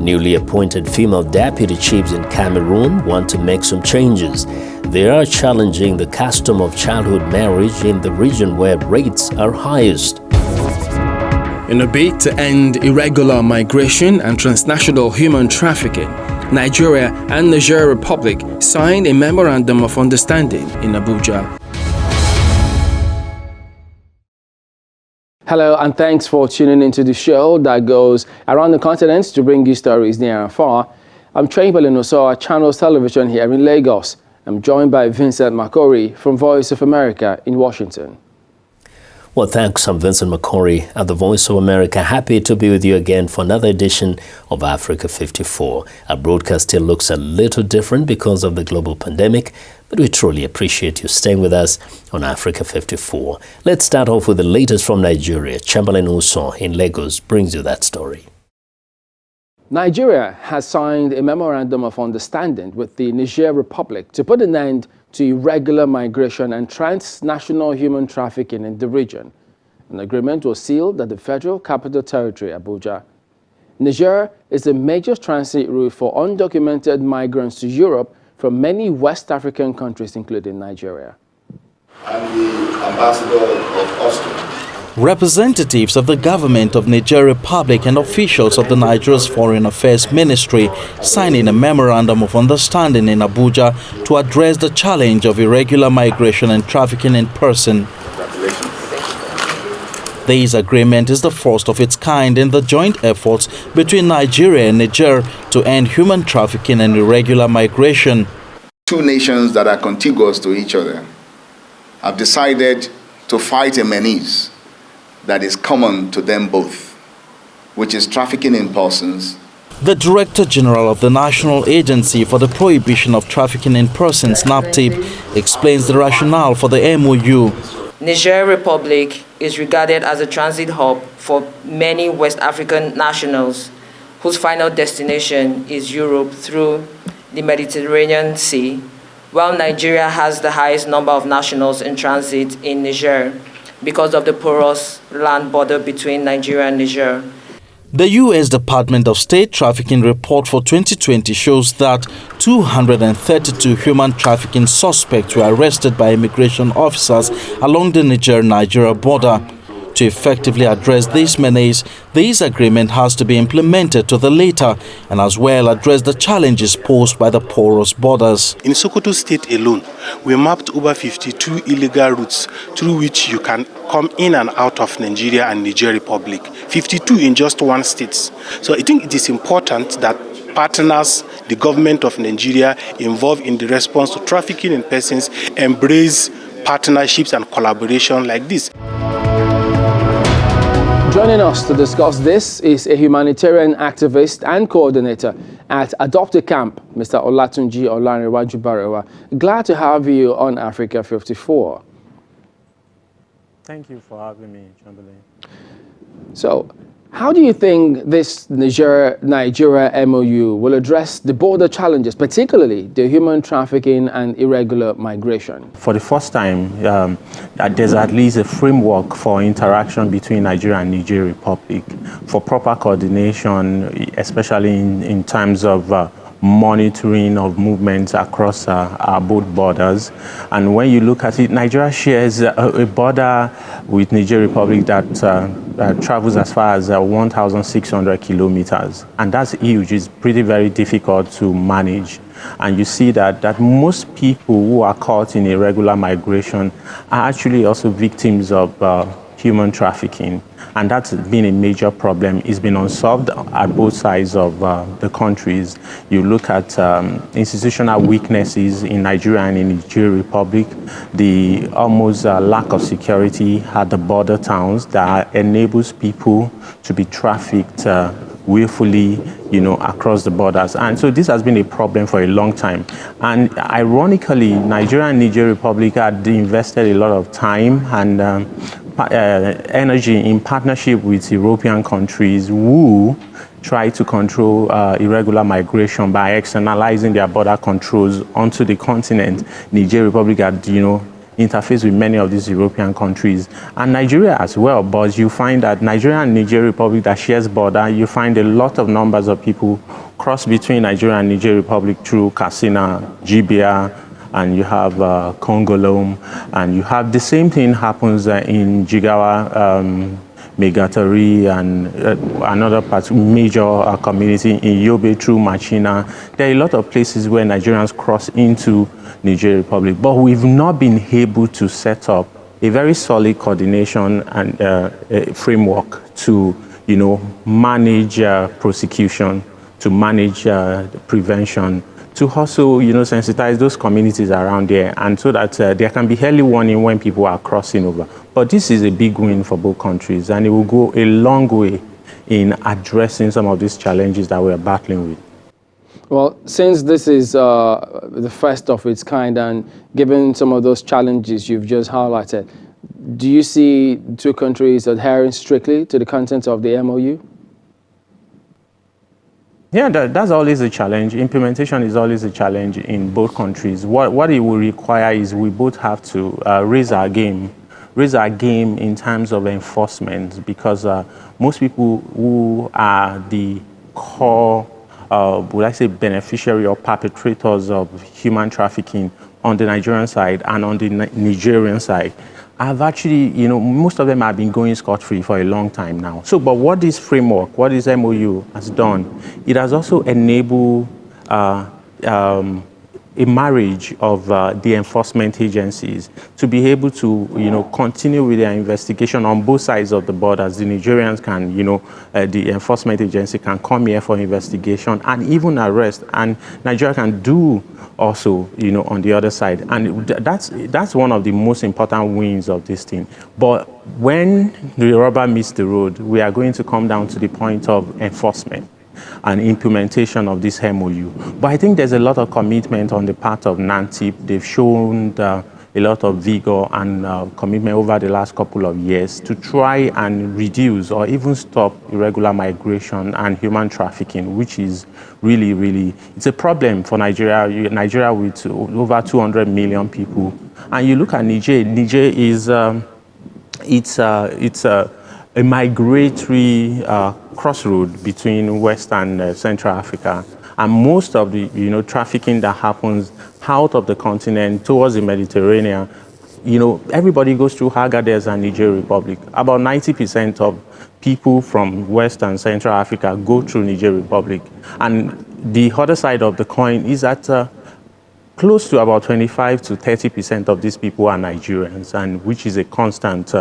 Newly appointed female deputy chiefs in Cameroon want to make some changes. They are challenging the custom of childhood marriage in the region where rates are highest. In a bid to end irregular migration and transnational human trafficking, Nigeria and Niger Republic signed a memorandum of understanding in Abuja. Hello and thanks for tuning into the show that goes around the continent to bring you stories near and far. I'm Chamberlain Osoa, Channels Television here in Lagos. I'm joined by Vincent Makori from Voice of America in Washington. Well, thanks. I'm Vincent Makori at the Voice of America. Happy to be with you again for another edition of Africa 54. Our broadcast still looks a little different because of the global pandemic, but we truly appreciate you staying with us on Africa 54. Let's start off with the latest from Nigeria. Chamberlain Uso in Lagos brings you that story. Nigeria has signed a memorandum of understanding with the Niger Republic to put an end to irregular migration and transnational human trafficking in the region. An agreement was sealed at the Federal Capital Territory, Abuja. Niger is a major transit route for undocumented migrants to Europe from many West African countries, including Nigeria. I'm the ambassador of Austria. Representatives of the government of Niger Republic and officials of the Nigeria's Foreign Affairs Ministry signing a memorandum of understanding in Abuja to address the challenge of irregular migration and trafficking in person. This agreement is the first of its kind in the joint efforts between Nigeria and Niger to end human trafficking and irregular migration. Two nations that are contiguous to each other have decided to fight a menace that is common to them both, which is trafficking in persons. The Director General of the National Agency for the Prohibition of Trafficking in Persons, NAPTIP, explains the rationale for the MOU. Niger Republic is regarded as a transit hub for many West African nationals whose final destination is Europe through the Mediterranean Sea, while Nigeria has the highest number of nationals in transit in Niger because of the porous land border between Nigeria and Niger. The U.S. Department of State trafficking report for 2020 shows that 232 human trafficking suspects were arrested by immigration officers along the Niger-Nigeria border. To effectively address this menace, this agreement has to be implemented to the letter and as well address the challenges posed by the porous borders. In Sokoto State alone, we mapped over 52 illegal routes through which you can come in and out of Nigeria and Niger Republic. 52 in just one state. So I think it is important that partners, the government of Nigeria involved in the response to trafficking in persons, embrace partnerships and collaboration like this. Joining us to discuss this is a humanitarian activist and coordinator at Adopted Camp, Mr. Olatunji Olanrewaju Barewa. Glad to have you on Africa 54. Thank you for having me, Chamberlain. So, how do you think this Nigeria MOU will address the border challenges, particularly the human trafficking and irregular migration? For the first time, there's at least a framework for interaction between Nigeria and Niger Republic for proper coordination, especially in terms of monitoring of movements across our both borders. And when you look at it, Nigeria shares a border with Niger Republic that travels as far as 1,600 kilometers. And that's huge. It's very difficult to manage. And you see that most people who are caught in irregular migration are actually also victims of human trafficking. And that's been a major problem. It's been unsolved at both sides of the countries. You look at institutional weaknesses in Nigeria and in Niger Republic, the almost lack of security at the border towns that enables people to be trafficked willfully, across the borders. And so this has been a problem for a long time. And ironically, Nigeria and Niger Republic had invested a lot of time and energy in partnership with European countries who try to control irregular migration by externalizing their border controls onto the continent. Niger Republic had, interface with many of these European countries and Nigeria as well. But you find that Nigeria and Niger Republic that shares border, you find a lot of numbers of people cross between Nigeria and Niger Republic through Katsina, Jibia, and you have Congolome, and you have the same thing happens in Jigawa, Megatari, and another part, major community in Yobe through Machina. There are a lot of places where Nigerians cross into Niger Republic, but we've not been able to set up a very solid coordination and framework to, manage prosecution, to manage prevention, to also, sensitize those communities around there, and so that there can be early warning when people are crossing over. But this is a big win for both countries, and it will go a long way in addressing some of these challenges that we're battling with. Well, since this is the first of its kind, and given some of those challenges you've just highlighted, do you see two countries adhering strictly to the content of the MOU? Yeah, that's always a challenge. Implementation is always a challenge in both countries. What it will require is we both have to raise our game in terms of enforcement, because most people who are the core, would I say, beneficiary or perpetrators of human trafficking on the Nigerian side and on the Nigerian side have actually, most of them have been going scot-free for a long time now. So, but what this framework, what this MOU has done, it has also enabled a marriage of the enforcement agencies to be able to, continue with their investigation on both sides of the borders. The Nigerians can, the enforcement agency can come here for investigation and even arrest, and Nigeria can do also, on the other side. And that's one of the most important wins of this thing. But when the rubber meets the road, we are going to come down to the point of enforcement and implementation of this MOU. But I think there's a lot of commitment on the part of NANTIP. They've shown a lot of vigor and commitment over the last couple of years to try and reduce or even stop irregular migration and human trafficking, which is really, it's a problem for Nigeria. Nigeria with over 200 million people. And you look at Niger is, it's a migratory crossroad between West and Central Africa. And most of the trafficking that happens out of the continent towards the Mediterranean, everybody goes through Agadez and Niger Republic. About 90% of people from West and Central Africa go through Niger Republic. And the other side of the coin is that close to about 25 to 30% of these people are Nigerians, and which is a constant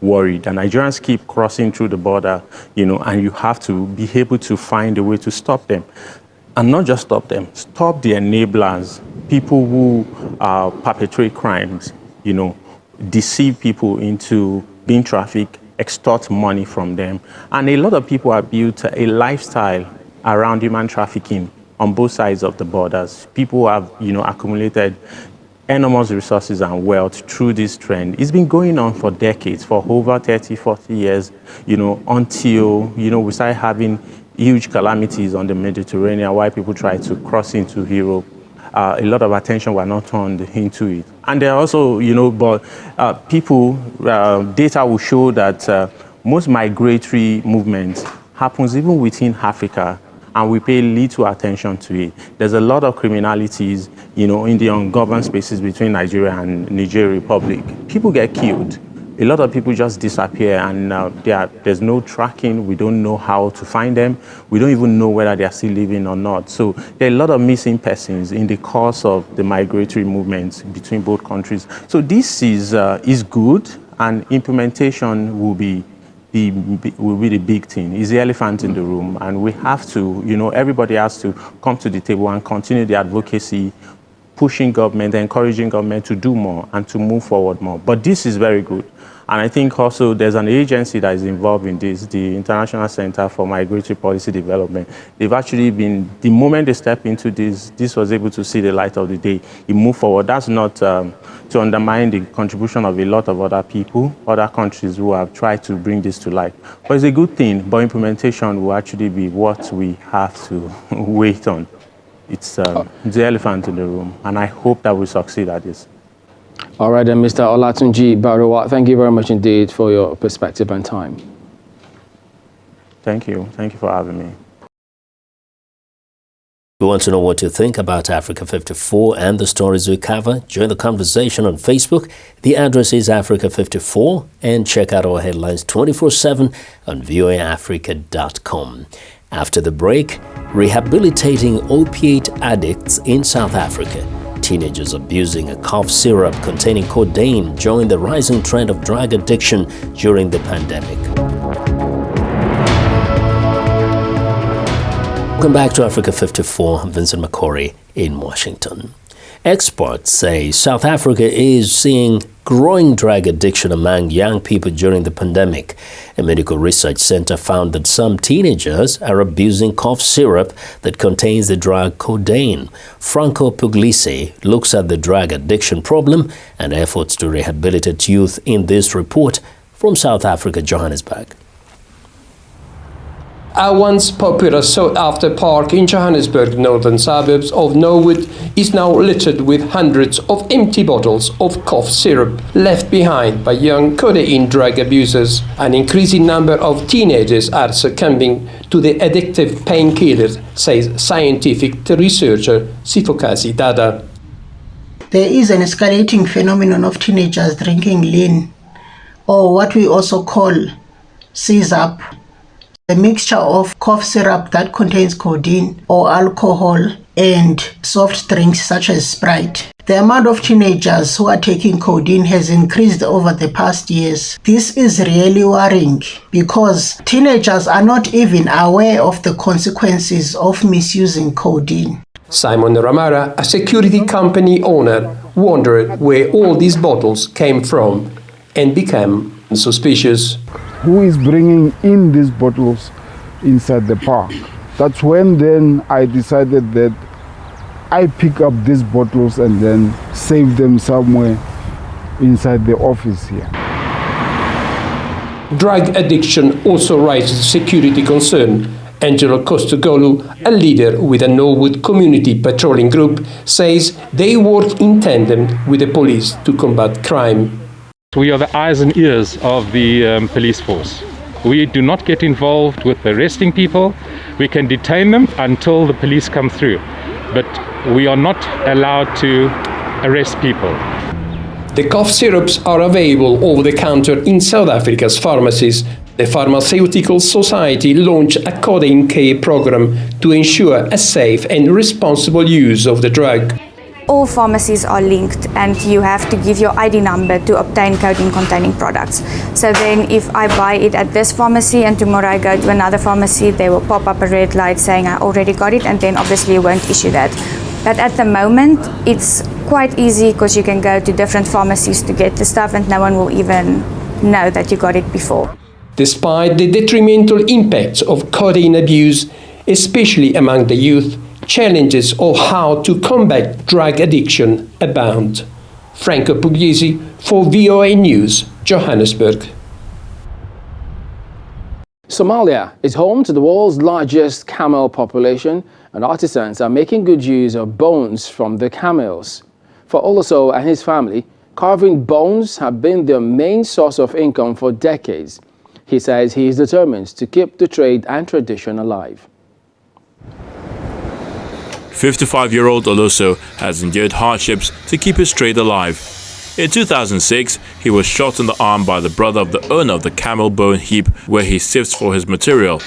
worry. The Nigerians keep crossing through the border, and you have to be able to find a way to stop them. And not just stop them, stop the enablers, people who perpetrate crimes, deceive people into being trafficked, extort money from them. And a lot of people have built a lifestyle around human trafficking on both sides of the borders. People have, accumulated enormous resources and wealth through this trend. It's been going on for decades, for over 30, 40 years, until, we started having huge calamities on the Mediterranean while people try to cross into Europe. A lot of attention were not turned into it. And there are also, data will show that most migratory movements happens even within Africa, and we pay little attention to it. There's a lot of criminalities, in the ungoverned spaces between Nigeria and Niger Republic. People get killed. A lot of people just disappear, and there's no tracking. We don't know how to find them. We don't even know whether they are still living or not. So there are a lot of missing persons in the course of the migratory movements between both countries. So this is good, and implementation will be the big thing. It's the elephant in the room, and we have to, everybody has to come to the table and continue the advocacy, pushing government, encouraging government to do more and to move forward more. But this is very good. And I think also there's an agency that is involved in this, the International Center for Migratory Policy Development. They've actually been, the moment they step into this was able to see the light of the day. It moved forward. That's not to undermine the contribution of a lot of other people, other countries who have tried to bring this to light. But it's a good thing, but implementation will actually be what we have to wait on. It's the elephant in the room, and I hope that we succeed at this. All right, then, Mr. Olatunji Baruwa, thank you very much indeed for your perspective and time. Thank you. Thank you for having me. We want to know what you think about Africa 54 and the stories we cover. Join the conversation on Facebook. The address is Africa 54, and check out our headlines 24/7 on voaafrica.com. After the break, rehabilitating opiate addicts in South Africa. Teenagers abusing a cough syrup containing codeine join the rising trend of drug addiction during the pandemic. Welcome back to Africa 54. I'm Vincent McCory in Washington. Experts say South Africa is seeing growing drug addiction among young people during the pandemic. A medical research center found that some teenagers are abusing cough syrup that contains the drug codeine. Franco Puglisi looks at the drug addiction problem and efforts to rehabilitate youth in this report from South Africa, Johannesburg. A once popular sought-after park in Johannesburg, northern suburbs of Norwood, is now littered with hundreds of empty bottles of cough syrup left behind by young codeine drug abusers. An increasing number of teenagers are succumbing to the addictive painkillers, says scientific researcher Sifokasi Dada. There is an escalating phenomenon of teenagers drinking lean, or what we also call CSAP, a mixture of cough syrup that contains codeine or alcohol and soft drinks such as Sprite. The amount of teenagers who are taking codeine has increased over the past years. This is really worrying because teenagers are not even aware of the consequences of misusing codeine. Simon Ramara, a security company owner, wondered where all these bottles came from and became suspicious. Who is bringing in these bottles inside the park? That's when then I decided that I pick up these bottles and then save them somewhere inside the office here. Drug addiction also raises security concern. Angelo Costogolu, a leader with a Norwood community patrolling group, says they work in tandem with the police to combat crime. We are the eyes and ears of the police force. We do not get involved with arresting people. We can detain them until the police come through, but we are not allowed to arrest people. The cough syrups are available over the counter in South Africa's pharmacies. The Pharmaceutical Society launched a codeine care program to ensure a safe and responsible use of the drug. All pharmacies are linked and you have to give your ID number to obtain codeine containing products. So then if I buy it at this pharmacy and tomorrow I go to another pharmacy, they will pop up a red light saying I already got it, and then obviously you won't issue that. But at the moment it's quite easy because you can go to different pharmacies to get the stuff and no one will even know that you got it before. Despite the detrimental impacts of codeine abuse, especially among the youth, challenges of how to combat drug addiction abound. Franco Puglisi for VOA News, Johannesburg. Somalia is home to the world's largest camel population, and artisans are making good use of bones from the camels. For Oloso and his family, carving bones have been their main source of income for decades. He says he is determined to keep the trade and tradition alive. 55-year-old Oloso has endured hardships to keep his trade alive. In 2006, he was shot in the arm by the brother of the owner of the camel bone heap where he sifts for his material.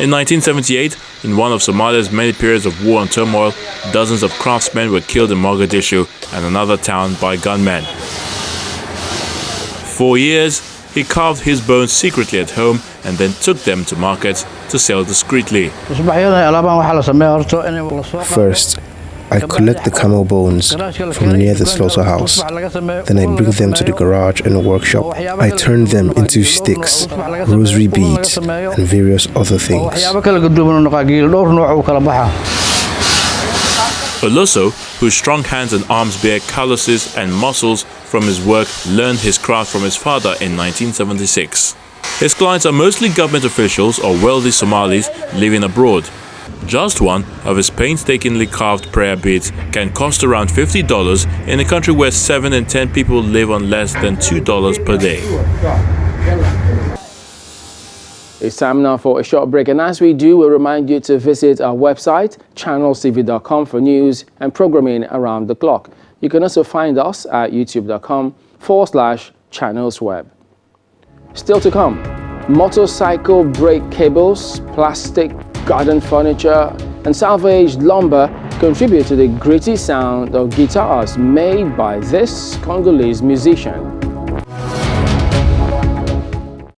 In 1978, in one of Somalia's many periods of war and turmoil, dozens of craftsmen were killed in Mogadishu and another town by gunmen. For years, he carved his bones secretly at home and then took them to markets to sell discreetly. First, I collect the camel bones from near the slaughterhouse. Then I bring them to the garage and workshop. I turn them into sticks, rosary beads, and various other things. Oloso, whose strong hands and arms bear calluses and muscles from his work, learned his craft from his father in 1976. His clients are mostly government officials or wealthy Somalis living abroad. Just one of his painstakingly carved prayer beads can cost around $50 in a country where 7 in 10 people live on less than $2 per day. It's time now for a short break, and as we do, we remind you to visit our website, channelstv.com, for news and programming around the clock. You can also find us at youtube.com/channelsweb. Still to come, motorcycle brake cables, plastic garden furniture, and salvaged lumber contribute to the gritty sound of guitars made by this Congolese musician.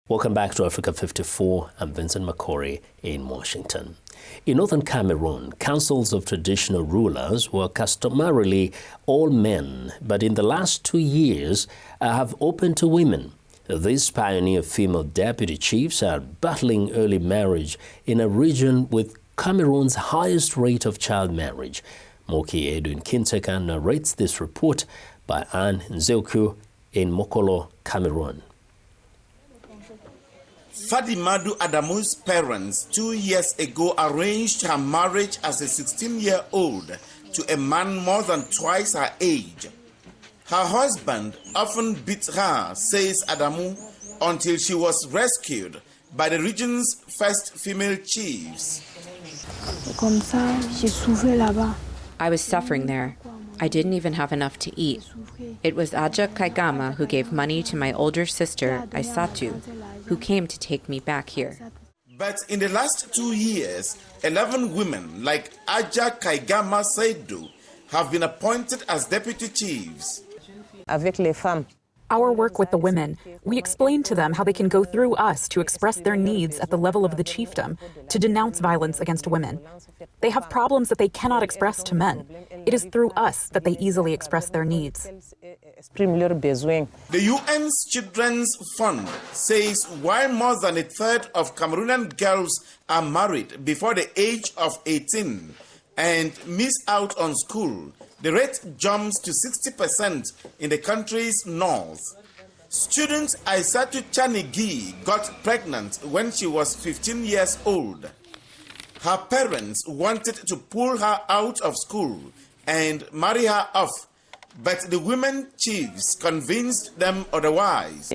Welcome back to Africa 54. I'm Vincent Makori in Washington. In northern Cameroon, councils of traditional rulers were customarily all men, but in the last 2 years have opened to women. These pioneer female deputy chiefs are battling early marriage in a region with Cameroon's highest rate of child marriage. Moki Edwin Kinteka narrates this report by Anne Nzeoku in Mokolo, Cameroon. Fadimatou Adamou's parents 2 years ago arranged her marriage as a 16-year-old to a man more than twice her age. Her husband often beat her, says Adamou, until she was rescued by the region's first female chiefs. I was suffering there. I didn't even have enough to eat. It was Aja Kaigama who gave money to my older sister, Aisatu, who came to take me back here. But in the last 2 years, 11 women like Aja Kaigama Saidu have been appointed as deputy chiefs. Our work with the women, we explain to them how they can go through us to express their needs at the level of the chiefdom, to denounce violence against women. They have problems that they cannot express to men. It is through us that they easily express their needs. The UN's Children's Fund says while more than a third of Cameroonian girls are married before the age of 18 and miss out on school, the rate jumps to 60% in the country's north. Student Aisatu Chanigi got pregnant when she was 15 years old. Her parents wanted to pull her out of school and marry her off, but the women chiefs convinced them otherwise.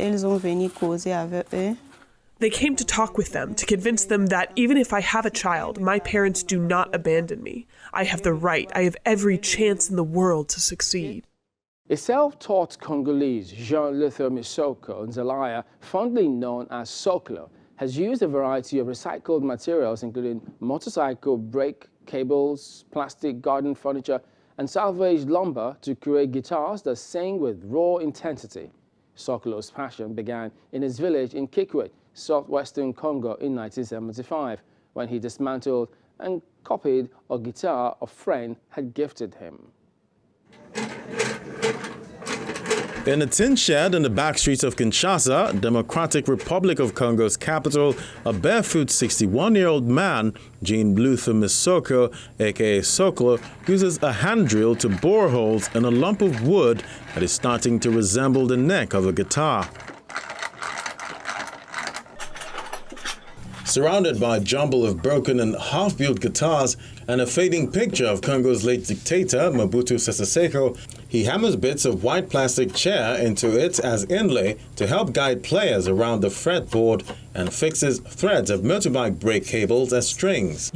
They came to talk with them to convince them that even if I have a child, my parents do not abandon me. I have the right, I have every chance in the world to succeed. A self-taught Congolese, Jean-Luther Misoko Nzalaya, fondly known as Soklo, has used a variety of recycled materials, including motorcycle brake cables, plastic garden furniture, and salvaged lumber to create guitars that sing with raw intensity. Soklo's passion began in his village in Kikwit, southwestern Congo in 1975, when he dismantled and copied a guitar a friend had gifted him. In a tin shed in the back streets of Kinshasa, Democratic Republic of Congo's capital, a barefoot 61-year-old man, Jean-Luther Misoko, aka Soklo, uses a hand drill to bore holes in a lump of wood that is starting to resemble the neck of a guitar. Surrounded by a jumble of broken and half-built guitars and a fading picture of Congo's late dictator, Mobutu Sese Seko, he hammers bits of white plastic chair into it as inlay to help guide players around the fretboard and fixes threads of motorbike brake cables as strings.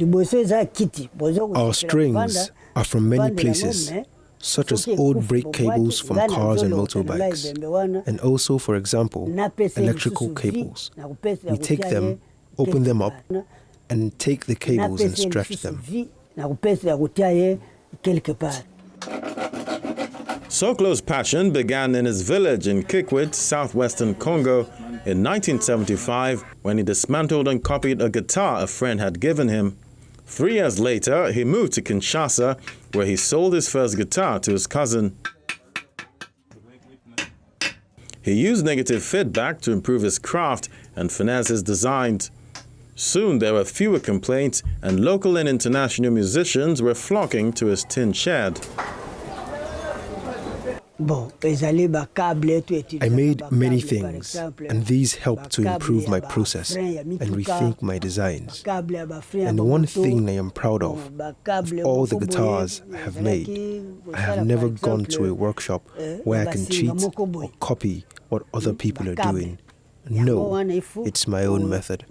Our strings are from many places, such as old brake cables from cars and motorbikes, and also, for example, electrical cables. We take them, open them up, and take the cables and stretch them. Soklo's passion began in his village in Kikwit, southwestern Congo, in 1975 when he dismantled and copied a guitar a friend had given him. 3 years later, he moved to Kinshasa, where he sold his first guitar to his cousin. He used negative feedback to improve his craft and finesse his designs. Soon there were fewer complaints, and local and international musicians were flocking to his tin shed. I made many things, and these helped to improve my process and rethink my designs. And the one thing I am proud of all the guitars I have made, I have never gone to a workshop where I can cheat or copy what other people are doing. No, it's my own method.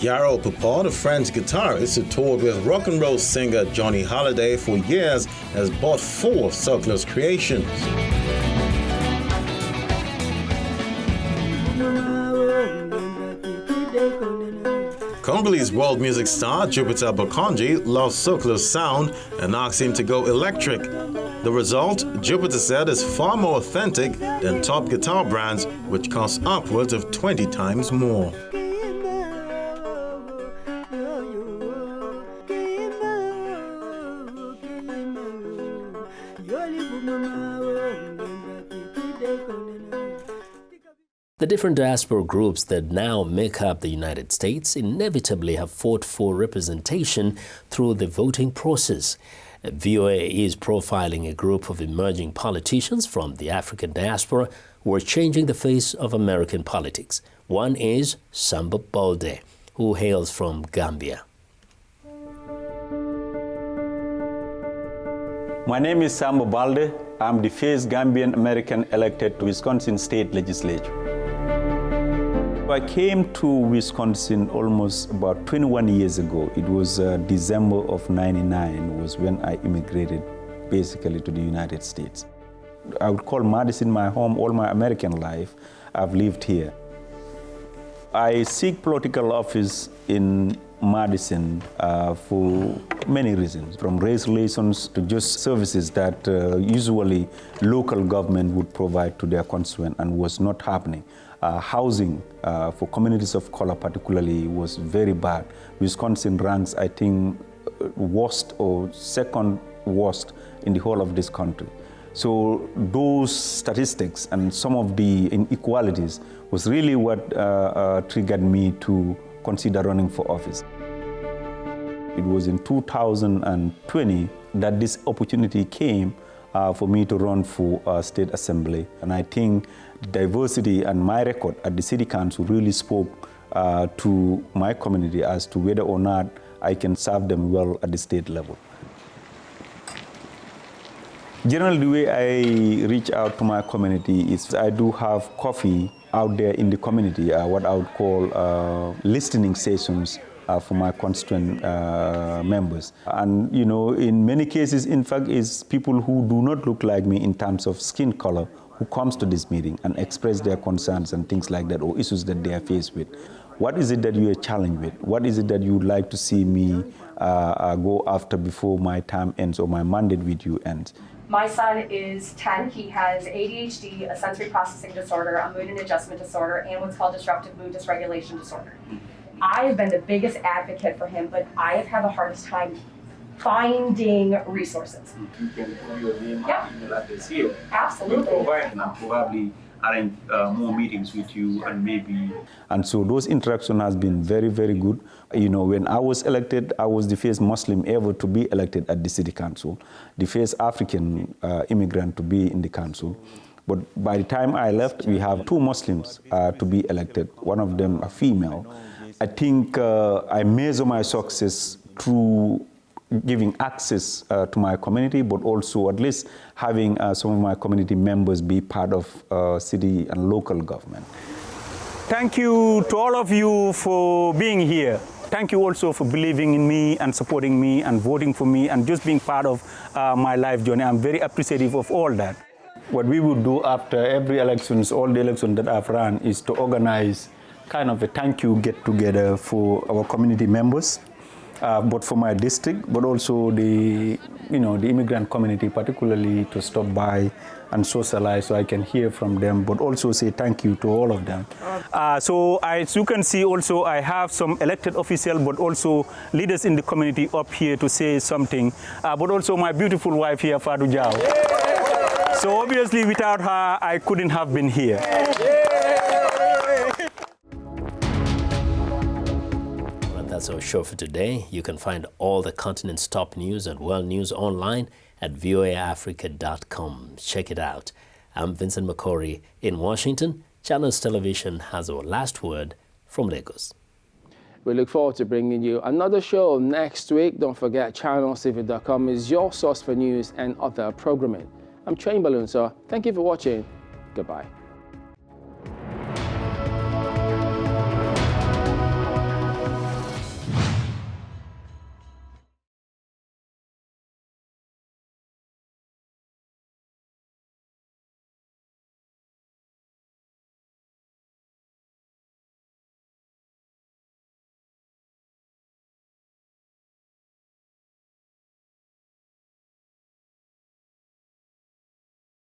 Yarrow Papa, the French guitarist who toured with rock and roll singer Johnny Hallyday for years, has bought 4 of Circular's creations. Congolese world music star Jupiter Bokonji loves Circular's sound and asked him to go electric. The result, Jupiter said, is far more authentic than top guitar brands, which cost upwards of 20 times more. The different diaspora groups that now make up the United States inevitably have fought for representation through the voting process. VOA is profiling a group of emerging politicians from the African diaspora who are changing the face of American politics. One is Samba Balde, who hails from Gambia. My name is Samba Balde. I'm the first Gambian American elected to Wisconsin State Legislature. I came to Wisconsin almost about 21 years ago. It was December of '99 was when I immigrated basically to the United States. I would call Madison my home all my American life. I've lived here. I seek political office in Madison for many reasons, from race relations to just services that usually local government would provide to their constituent and was not happening. Housing for communities of color particularly was very bad. Wisconsin ranks, I think, worst or second worst in the whole of this country. So those statistics and some of the inequalities was really what triggered me to consider running for office. It was in 2020 that this opportunity came for me to run for state assembly. And I think diversity and my record at the city council really spoke to my community as to whether or not I can serve them well at the state level. Generally, the way I reach out to my community is I do have coffee out there in the community, what I would call listening sessions for my constituent members. And, you know, in many cases, in fact, it's people who do not look like me in terms of skin color who comes to this meeting and express their concerns and things like that, or issues that they are faced with. What is it that you are challenged with? What is it that you would like to see me go after before my time ends or my mandate with you ends? My son is 10. He has ADHD, a sensory processing disorder, a mood and adjustment disorder, and what's called disruptive mood dysregulation disorder. I have been the biggest advocate for him, but I have had the hardest time finding resources. You can put your name and email address here. Absolutely. We'll provide and probably arrange more meetings with you and maybe. And so those interactions has been very, very good. You know, when I was elected, I was the first Muslim ever to be elected at the city council, the first African immigrant to be in the council. But by the time I left, we have 2 Muslims to be elected, one of them a female. I think I measure my success through giving access to my community, but also at least having some of my community members be part of city and local government. Thank you to all of you for being here. Thank you also for believing in me and supporting me and voting for me and just being part of my life journey. I'm very appreciative of all that. What we would do after every elections, all the elections that I've run, is to organize kind of a thank you get together for our community members, but for my district, but also the immigrant community, particularly to stop by and socialize so I can hear from them, but also say thank you to all of them. So as you can see also, I have some elected officials, but also leaders in the community up here to say something, but also my beautiful wife here, Fadimatou. So obviously without her, I couldn't have been here. That's our show for today. You can find all the continent's top news and world news online at voaafrica.com. Check it out. I'm Vincent Makori in Washington. Channels Television has our last word from Lagos. We look forward to bringing you another show next week. Don't forget, channelstv.com is your source for news and other programming. I'm Chamberlain, so thank you for watching. Goodbye.